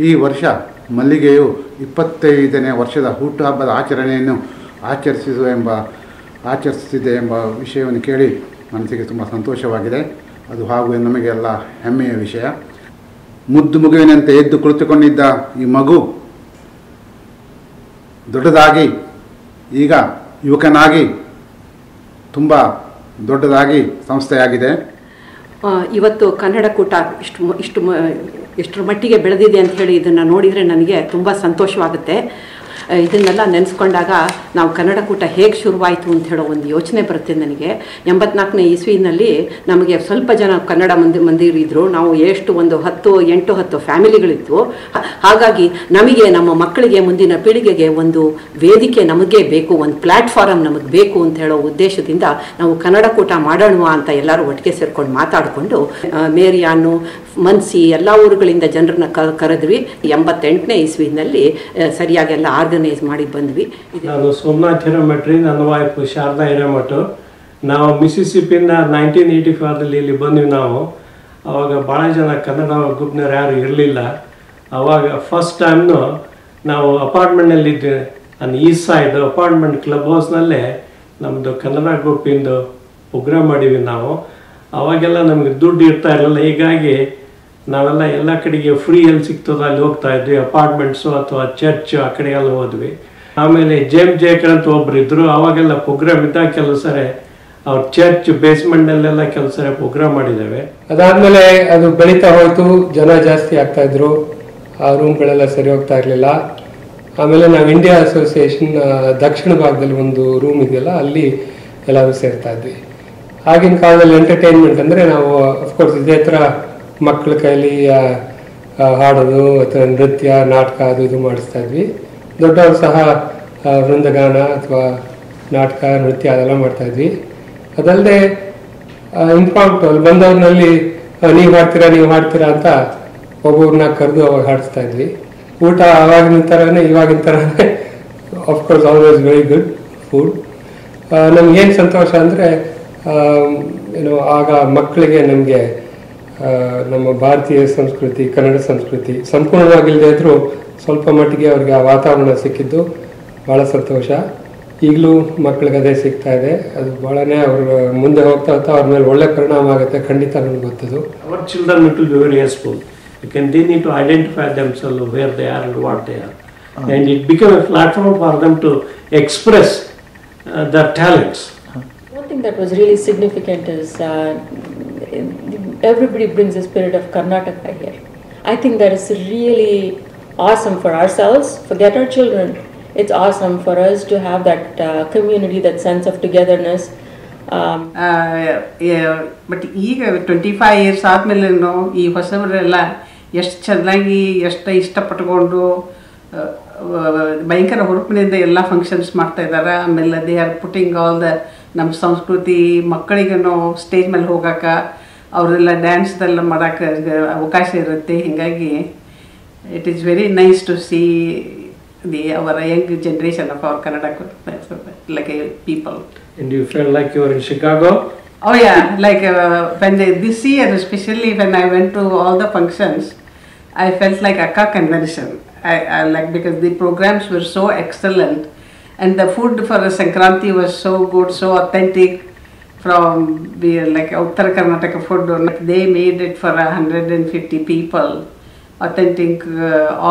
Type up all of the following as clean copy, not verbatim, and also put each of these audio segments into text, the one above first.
ಈ ವರ್ಷ ಮಲ್ಲಿಗೆಯು 25ನೇ ವರ್ಷದ ಹುಟ್ಟುಹಬ್ಬದ ಆಚರಣೆಯನ್ನು ಆಚರಿಸುತ್ತಿದೆ ಎಂಬ ವಿಷಯವನ್ನು ಕೇಳಿ ಮನಸ್ಸಿಗೆ ತುಂಬ ಸಂತೋಷವಾಗಿದೆ. ಅದು ಹಾಗೂ ನಮಗೆಲ್ಲ ಹೆಮ್ಮೆಯ ವಿಷಯ. ಮುದ್ದು ಮಗುವಿನಂತೆ ಎದ್ದು ಕುಳಿತುಕೊಂಡಿದ್ದ ಈ ಮಗು ದೊಡ್ಡದಾಗಿ ಈಗ ಯುವಕನಾಗಿ ತುಂಬ ದೊಡ್ಡದಾಗಿ ಸಂಸ್ಥೆಯಾಗಿದೆ. ಇವತ್ತು ಕನ್ನಡ ಕೂಟ ಇಷ್ಟರ ಮಟ್ಟಿಗೆ ಬೆಳೆದಿದೆ ಅಂತ ಹೇಳಿ ಇದನ್ನು ನೋಡಿದರೆ ನನಗೆ ತುಂಬ ಸಂತೋಷವಾಗುತ್ತೆ. ಇದನ್ನೆಲ್ಲ ನೆನೆಸ್ಕೊಂಡಾಗ ನಾವು ಕನ್ನಡ ಕೂಟ ಹೇಗೆ ಶುರುವಾಯಿತು ಅಂತ ಹೇಳೋ ಒಂದು ಯೋಚನೆ ಬರುತ್ತೆ ನನಗೆ. 84ನೇ ಇಸ್ವಿನಲ್ಲಿ ನಮಗೆ ಸ್ವಲ್ಪ ಜನ ಕನ್ನಡ ಮಂದಿರಿದ್ರು. ನಾವು ಒಂದು 10 ಫ್ಯಾಮಿಲಿಗಳಿತ್ತು. ಹಾಗಾಗಿ ನಮಗೆ ನಮ್ಮ ಮಕ್ಕಳಿಗೆ ಮುಂದಿನ ಪೀಳಿಗೆಗೆ ಒಂದು ವೇದಿಕೆ ನಮಗೆ ಬೇಕು, ಒಂದು ಪ್ಲ್ಯಾಟ್ಫಾರಮ್ ನಮಗೆ ಬೇಕು ಅಂತ ಹೇಳೋ ಉದ್ದೇಶದಿಂದ ನಾವು ಕನ್ನಡ ಕೂಟ ಮಾಡೋಣ ಅಂತ ಎಲ್ಲರೂ ಒಟ್ಟಿಗೆ ಸೇರ್ಕೊಂಡು ಮಾತಾಡಿಕೊಂಡು ಮೇರಿಯಾನು ಮನ್ಸಿ ಎಲ್ಲ ಊರುಗಳಿಂದ ಜನರನ್ನ ಕರೆದ್ವಿ. 88ನೇ ಇಸ್ವಿನಲ್ಲಿ ಸರಿಯಾಗೆಲ್ಲ ಆರ್ಗನೈಸ್ ಮಾಡಿ ಬಂದ್ವಿ. ನಾನು ಸೋಮನಾಥ್ ಹಿರೇಮಠ್ರಿ, ನನ್ನ ವೈಫ್ ಶಾರದಾ ಹಿರೇಮಠ. ನಾವು ಮಿಸಿಸಿಪಿಯಿಂದ 1985 ಇಲ್ಲಿ ಬಂದ್ವಿ. ನಾವು ಅವಾಗ ಭಾಳ ಜನ ಕನ್ನಡ ಗ್ರೂಪ್ನವ್ರು ಯಾರು ಇರಲಿಲ್ಲ. ಅವಾಗ ಫಸ್ಟ್ ಟೈಮ್ನು ನಾವು ಅಪಾರ್ಟ್ಮೆಂಟ್ನಲ್ಲಿದ್ವಿ. ನಾನು ಈಸ್ಟ್ ಸೈಡ್ ಅಪಾರ್ಟ್ಮೆಂಟ್ ಕ್ಲಬ್ ಹೌಸ್ನಲ್ಲೇ ನಮ್ಮದು ಕನ್ನಡ ಗ್ರೂಪಿಂದು ಪ್ರೋಗ್ರಾಮ್ ಮಾಡಿದ್ವಿ ನಾವು. ಅವಾಗೆಲ್ಲ ನಮಗೆ ದುಡ್ಡು ಇರ್ತಾ ಇರಲಿಲ್ಲ. ಹೀಗಾಗಿ ನಾವೆಲ್ಲ ಎಲ್ಲ ಕಡೆಗೆ ಫ್ರೀ ಎಲ್ಲಿ ಸಿಗ್ತದೋ ಅಲ್ಲಿ ಹೋಗ್ತಾ ಇದ್ವಿ. ಅಪಾರ್ಟ್ಮೆಂಟ್ಸು ಅಥವಾ ಚರ್ಚ್ ಆ ಕಡೆಗೆಲ್ಲ ಹೋದ್ವಿ. ಆಮೇಲೆ ಜೇಕರ್ ಅಂತ ಒಬ್ರು ಇದ್ರು. ಅವಾಗೆಲ್ಲ ಪ್ರೋಗ್ರಾಮ್ ಇದ್ದಾಗ ಕೆಲವು ಸರಿ ಅವ್ರ ಚರ್ಚ್ ಬೇಸ್ಮೆಂಟ್ನಲ್ಲೆಲ್ಲ ಕೆಲವು ಸರಿ ಪ್ರೋಗ್ರಾಮ್ ಮಾಡಿದ್ದೇವೆ. ಅದಾದ್ಮೇಲೆ ಅದು ಬೆಳೀತಾ ಹೋಯ್ತು, ಜನ ಜಾಸ್ತಿ ಆಗ್ತಾ ಇದ್ರು, ಆ ರೂಮ್ಗಳೆಲ್ಲ ಸರಿ ಹೋಗ್ತಾ ಇರಲಿಲ್ಲ. ಆಮೇಲೆ ನಾವು ಇಂಡಿಯಾ ಅಸೋಸಿಯೇಷನ್ ದಕ್ಷಿಣ ಭಾಗದಲ್ಲಿ ಒಂದು ರೂಮ್ ಇದೆಯಲ್ಲ, ಅಲ್ಲಿ ಎಲ್ಲರೂ ಸೇರ್ತಾ ಇದ್ವಿ. ಆಗಿನ ಕಾಲದಲ್ಲಿ ಎಂಟರ್ಟೈನ್ಮೆಂಟ್ ಅಂದರೆ ನಾವು ಅಫ್ಕೋರ್ಸ್ ಇದೇ ಥರ ಮಕ್ಕಳ ಕೈಲಿ ಹಾಡೋದು ಅಥವಾ ನೃತ್ಯ ನಾಟಕ ಅದು ಇದು ಮಾಡಿಸ್ತಾ ಇದ್ವಿ. ದೊಡ್ಡವರು ಸಹ ವೃಂದಗಾನ ಅಥವಾ ನಾಟಕ ನೃತ್ಯ ಅದೆಲ್ಲ ಮಾಡ್ತಾ ಇದ್ವಿ. ಅದಲ್ಲದೆ ಇಂಪ್ರಾಂಪ್ಟು ಅಲ್ಲಿ ಬಂದವ್ರನ್ನಲ್ಲಿ ನೀವು ಹಾಡ್ತೀರಾ ಅಂತ ಒಬ್ಬೊಬ್ಬರನ್ನ ಕರೆದು ಅವಾಗ ಹಾಡಿಸ್ತಾ ಇದ್ವಿ. ಊಟ ಆವಾಗಿನ ಥರನೇ ಇವಾಗಿನ ಥರನೇ of course always very good food. ನಮ್ಗೇನು ಸಂತೋಷ ಅಂದರೆ ಆಗ ಮಕ್ಕಳಿಗೆ ನಮಗೆ ನಮ್ಮ ಭಾರತೀಯ ಸಂಸ್ಕೃತಿ ಕನ್ನಡ ಸಂಸ್ಕೃತಿ ಸಂಪೂರ್ಣವಾಗಿಲ್ಲದೆ ಇದ್ದರೂ ಸ್ವಲ್ಪ ಮಟ್ಟಿಗೆ ಅವ್ರಿಗೆ ಆ ವಾತಾವರಣ ಸಿಕ್ಕಿದ್ದು ಭಾಳ ಸಂತೋಷ. ಈಗಲೂ ಮಕ್ಕಳಿಗೆ ಅದೇ ಸಿಗ್ತಾ ಇದೆ. ಅದು ಭಾಳನೇ ಅವ್ರ ಮುಂದೆ ಹೋಗ್ತಾ ಅವ್ರ ಮೇಲೆ ಒಳ್ಳೆ ಪರಿಣಾಮ ಆಗುತ್ತೆ, ಖಂಡಿತ ನನಗೆ ಗೊತ್ತದು. Our children it will be very useful. They need to identify themselves where they are and what they are. And it became a platform for them to express their talents. One thing that was really significant is everybody brings the spirit of Karnataka here. I think that is really awesome for ourselves. Forget our children. It's awesome for us to have that community, that sense of togetherness. But ಈಗ 25 years ಆದಮೇಲೆ ಈ ಹೊಸಬರೆಲ್ಲ ಎಷ್ಟು ಚೆನ್ನಾಗಿ ಎಷ್ಟು ಇಷ್ಟಪಟ್ಕೊಂಡು ಭಯಂಕರ ಹುರುಪಿನಿಂದ ಎಲ್ಲ functions ಮಾಡ್ತಾ ಇದ್ದಾರೆ. ಆಮೇಲೆ they are putting all the ನಮ್ಮ ಸಂಸ್ಕೃತಿ ಮಕ್ಕಳಿಗೂ ಸ್ಟೇಜ್ ಮೇಲೆ ಹೋಗೋಕೆ ಅವರೆಲ್ಲ ಡ್ಯಾನ್ಸ್ದೆಲ್ಲ ಮಾಡೋಕ್ಕೆ ಅವಕಾಶ ಇರುತ್ತೆ. ಹೀಗಾಗಿ it is very nice to see our young generation of our Kannada like people. And you felt like you were in Chicago? Oh yeah, like when this year especially when I went to all the functions, I felt like Akka convention. I like because the programs were so excellent and the food for Sankranti was so good, so authentic from the like Uttar Karnataka food. They made it for 150 people, authentic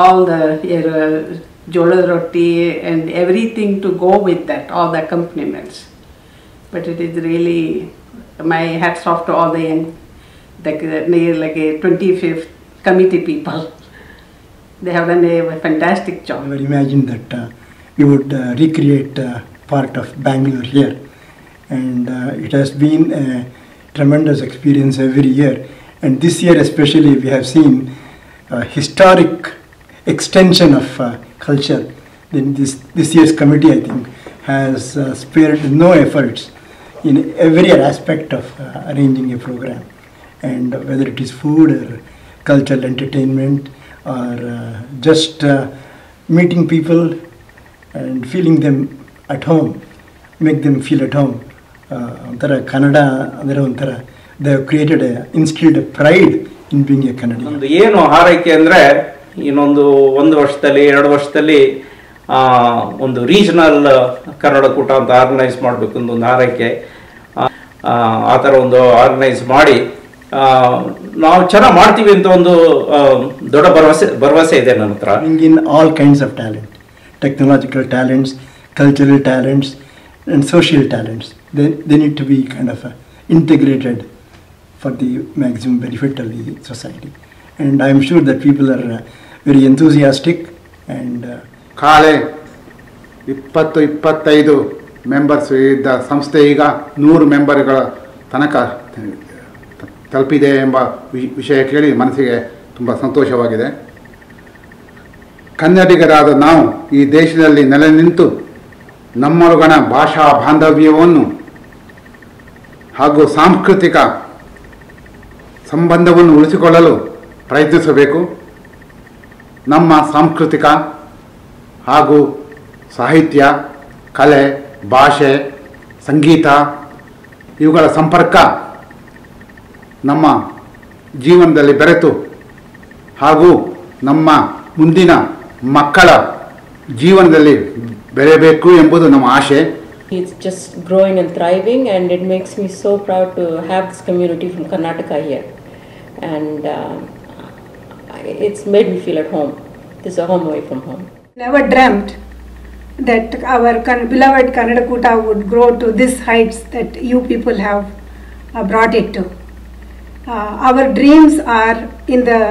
all the jolad roti and everything to go with that, all the accompaniments. But it is really my hats off to all the young, like a 25th committee people. They have done a fantastic job. I would imagine that we would recreate part of Bangalore here, and it has been a tremendous experience every year. And this year especially we have seen historic extension of culture. Then this year's committee, I think, has spared no efforts in every aspect of arranging a program, and whether it is food or cultural entertainment or just meeting people and feeling them at home, make them feel at home. Kannada ಅಂದರೆ ಒಂಥರ they have created instilled a pride in being a Kannadian. ಒಂದು ಏನು ಹಾರೈಕೆ ಅಂದರೆ ಇನ್ನೊಂದು 1 ವರ್ಷದಲ್ಲಿ 2 ವರ್ಷದಲ್ಲಿ ಒಂದು ರೀಜನಲ್ ಕನ್ನಡ ಕೂಟ ಅಂತ ಆರ್ಗನೈಸ್ ಮಾಡಬೇಕು ಅಂತ ಒಂದು ಆರೈಕೆ. ಆ ಥರ ಒಂದು ಆರ್ಗನೈಸ್ ಮಾಡಿ ನಾವು ಚೆನ್ನಾಗಿ ಮಾಡ್ತೀವಿ ಅಂತ ಒಂದು ದೊಡ್ಡ ಭರವಸೆ ಇದೆ ನನ್ನ ಹತ್ರ. In all kinds of talent, technological talents, cultural talents and social talents, they need to be kind of integrated for the maximum benefit of the society. And I am sure that people are very enthusiastic and ಕಾಲೆ 20-25 members ಇದ್ದ ಸಂಸ್ಥೆ ಈಗ 100 ಮೆಂಬರ್ಗಳ ತನಕ ತಲುಪಿದೆ ಎಂಬ ವಿಷಯ ಕೇಳಿ ಮನಸ್ಸಿಗೆ ತುಂಬ ಸಂತೋಷವಾಗಿದೆ. ಕನ್ನಡಿಗರಾದ ನಾವು ಈ ದೇಶದಲ್ಲಿ ನೆಲೆ ನಿಂತು ನಮ್ಮೊಳಗಣ ಭಾಷಾ ಬಾಂಧವ್ಯವನ್ನು ಹಾಗೂ ಸಾಂಸ್ಕೃತಿಕ ಸಂಬಂಧವನ್ನು ಉಳಿಸಿಕೊಳ್ಳಲು ಪ್ರಯತ್ನಿಸಬೇಕು. ನಮ್ಮ ಸಾಂಸ್ಕೃತಿಕ ಹಾಗೂ ಸಾಹಿತ್ಯ, ಕಲೆ, ಭಾಷೆ, ಸಂಗೀತ ಇವುಗಳ ಸಂಪರ್ಕ ನಮ್ಮ ಜೀವನದಲ್ಲಿ ಬೆರೆತು ಹಾಗೂ ನಮ್ಮ ಮುಂದಿನ ಮಕ್ಕಳ ಜೀವನದಲ್ಲಿ ಬೆಳೆಯಬೇಕು ಎಂಬುದು ನಮ್ಮ ಆಶೆ. It's just growing and thriving, and it makes me so proud to have this community from Karnataka here, and it's made me feel at home. This is a home away from home. Never dreamt that our beloved Kannada Kuta would grow to this heights that you people have brought it to. Our dreams are in the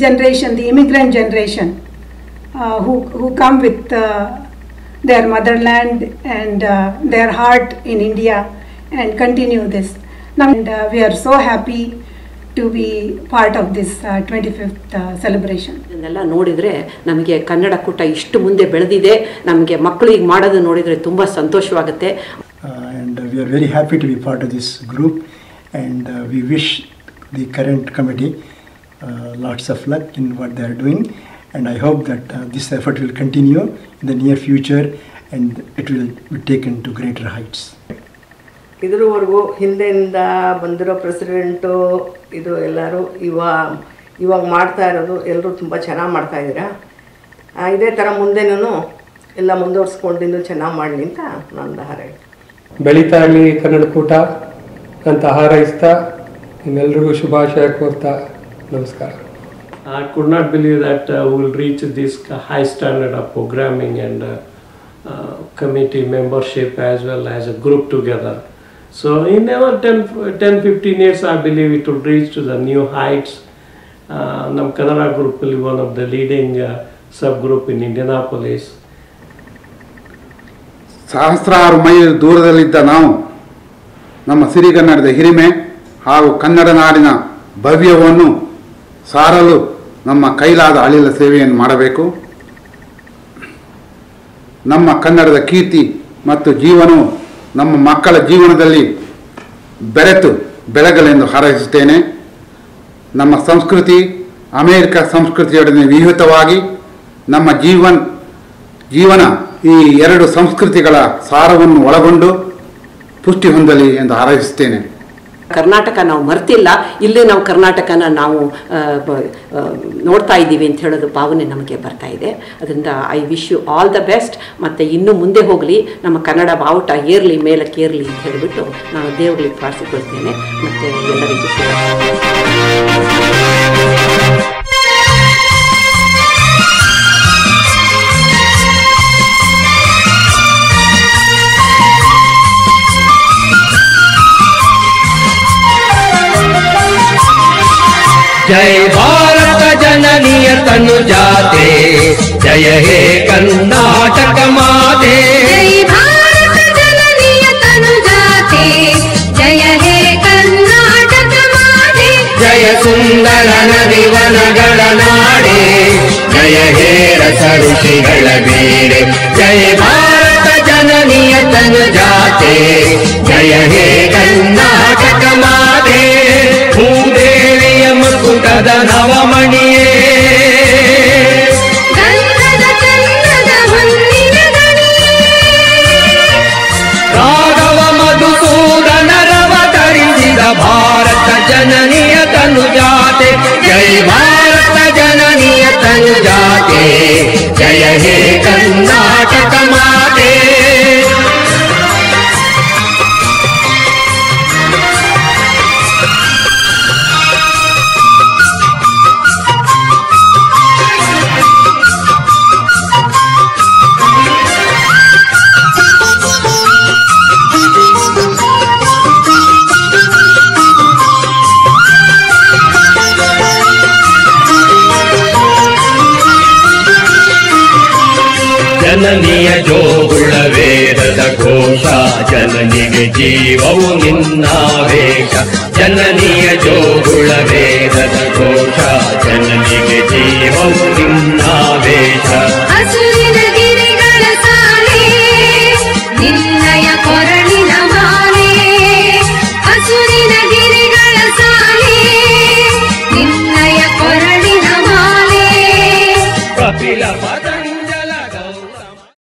generation, the immigrant generation, who come with their motherland and their heart in India and continue this. And we are so happy to be part of this 25th celebration. ಇದನ್ನೆಲ್ಲ ನೋಡಿದರೆ ನಮಗೆ ಕನ್ನಡ ಕೂಟ ಇಷ್ಟು ಮುಂದೆ ಬೆಳೆದಿದೆ, ನಮಗೆ ಮಕ್ಕಳು ಈಗ ಮಾಡೋದು ನೋಡಿದರೆ ತುಂಬ ಸಂತೋಷವಾಗುತ್ತೆ. And we are very happy to be part of this group, and we wish the current committee lots of luck in what they are doing, and I hope that this effort will continue in the near future and it will be taken to greater heights. ಇದುವರೆಗೂ ಹಿಂದೆಯಿಂದ ಬಂದಿರೋ president ಇದು ಎಲ್ಲರೂ ಇವಾಗ ಮಾಡ್ತಾ ಇರೋದು ಎಲ್ಲರೂ ತುಂಬ ಚೆನ್ನಾಗಿ ಮಾಡ್ತಾ ಇದ್ದೀರಾ. ಇದೇ ಥರ ಮುಂದೆನೂ ಎಲ್ಲ ಮುಂದುವರ್ಸ್ಕೊಂಡು ಇನ್ನೂ ಚೆನ್ನಾಗಿ ಮಾಡಲಿ ಅಂತ ನನ್ನ ಹಾರೈಕೆ. ಬೆಳೀತಾ ಇರಲಿ ಕನ್ನಡ ಕೂಟ ಅಂತ ಹಾರೈಸ್ತಾ ನಿಮ್ಮೆಲ್ಲರಿಗೂ ಶುಭಾಶಯ ಕೋರ್ತಾ ನಮಸ್ಕಾರ. I could not believe that we will reach this high standard of programming and committee membership as well as a group together. So in our 10-15 years, I believe it will reach to the new heights. Nam Kannada group will be one of the leading subgroup in Indianapolis. ಸಹಸ್ರಾರು mile ದೂರದಲ್ಲಿದ್ದ ನಾವು ನಮ್ಮ ಸಿರಿಗನ್ನಡದ ಹಿರಿಮೆ ಹಾಗೂ ಕನ್ನಡ ನಾಡಿನ ಭವ್ಯವನ್ನು ಸಾರಲು ನಮ್ಮ ಕೈಲಾದ ಅಳಿಲ ಸೇವೆಯನ್ನು ಮಾಡಬೇಕು. ನಮ್ಮ ಕನ್ನಡದ ಕೀರ್ತಿ ಮತ್ತು ಜೀವನವು ನಮ್ಮ ಮಕ್ಕಳ ಜೀವನದಲ್ಲಿ ಬೆರೆತು ಬೆಳಗಲೆಂದು ಹಾರೈಸುತ್ತೇನೆ. ನಮ್ಮ ಸಂಸ್ಕೃತಿ ಅಮೇರಿಕ ಸಂಸ್ಕೃತಿಯೊಡನೆ ವಿಹಿತವಾಗಿ ನಮ್ಮ ಜೀವನ ಈ ಎರಡು ಸಂಸ್ಕೃತಿಗಳ ಸಾರವನ್ನು ಒಳಗೊಂಡು ಪುಷ್ಟಿ ಹೊಂದಲಿ ಎಂದು ಹಾರೈಸುತ್ತೇನೆ. ಕರ್ನಾಟಕ ನಾವು ಮರ್ತಿಲ್ಲ, ಇಲ್ಲಿ ನಾವು ಕರ್ನಾಟಕನ ನಾವು ನೋಡ್ತಾ ಇದ್ದೀವಿ ಅಂತ ಹೇಳೋದು ಭಾವನೆ ನಮಗೆ ಬರ್ತಾ ಇದೆ. ಅದರಿಂದ I wish you all the best. ಮತ್ತು ಇನ್ನೂ ಮುಂದೆ ಹೋಗಲಿ, ನಮ್ಮ ಕನ್ನಡ ಬಾವುಟ ಏರಲಿ, ಮೇಲಕ್ಕೆ ಏರಲಿ ಅಂತ ಹೇಳಿಬಿಟ್ಟು ನಾನು ದೇವರಿಗೆ ಪ್ರಾರ್ಥಿಸ್ಕೊಳ್ತೇನೆ. ಮತ್ತು ಎಲ್ಲರಿಗೂ जय भारत जननीय तनु जाते, जय हे कर्नाटक माते. जय भारत जननीय तनु जाते, जय हे कर्नाटक माते. जय सुंदर नदिवनಗಳ ನಾಡೆ, जय हे रस ಋಷಿಗಳ ಬೀಡೆ. जय भारत जननीय तनु जाते, जय हे कर्नाटक माते. ಭೂದೇವಿಯ ಮುಕುಟದ ನವಮಣಿಯೇ, ಗಂಧದ ಚಂದದ ಹೊನ್ನಿನ ಗಣಿಯೇ, ರಾಘವ ಮಧುಸೂದನರವತರಿಸಿದ ಭಾರತ ಜನನಿಯ ತನು ಜಾತೆ. ಜೈ ಭಾರತ ಜನನಿಯ ತನು तनुजाते जय हे कर्नाटक माते ಜನನಿಯ ಜೋಗುಳ ವೇದದ ಘೋಷ ಜನನಿಗೆ ಜೀವವು ನಿನ್ನಾವೇಶ ಜನನಿಯ ಜೋಗುಳ ವೇದದ ಘೋಷ ಜನನಿಗೆ ಜೀವವು ನಿನ್ನಾವೇಶ ಹಸುರಿನ ಗಿರಿಗಳ ಸಾಲೆ ನಿನ್ನಯ ಕೊರಳಿನ ಮಾಲೆ ಹಸುರಿನ ಗಿರಿಗಳ ಸಾಲೆ ನಿನ್ನಯ ಕೊರಳಿನ ಮಾಲೆ ಕಪಿಲ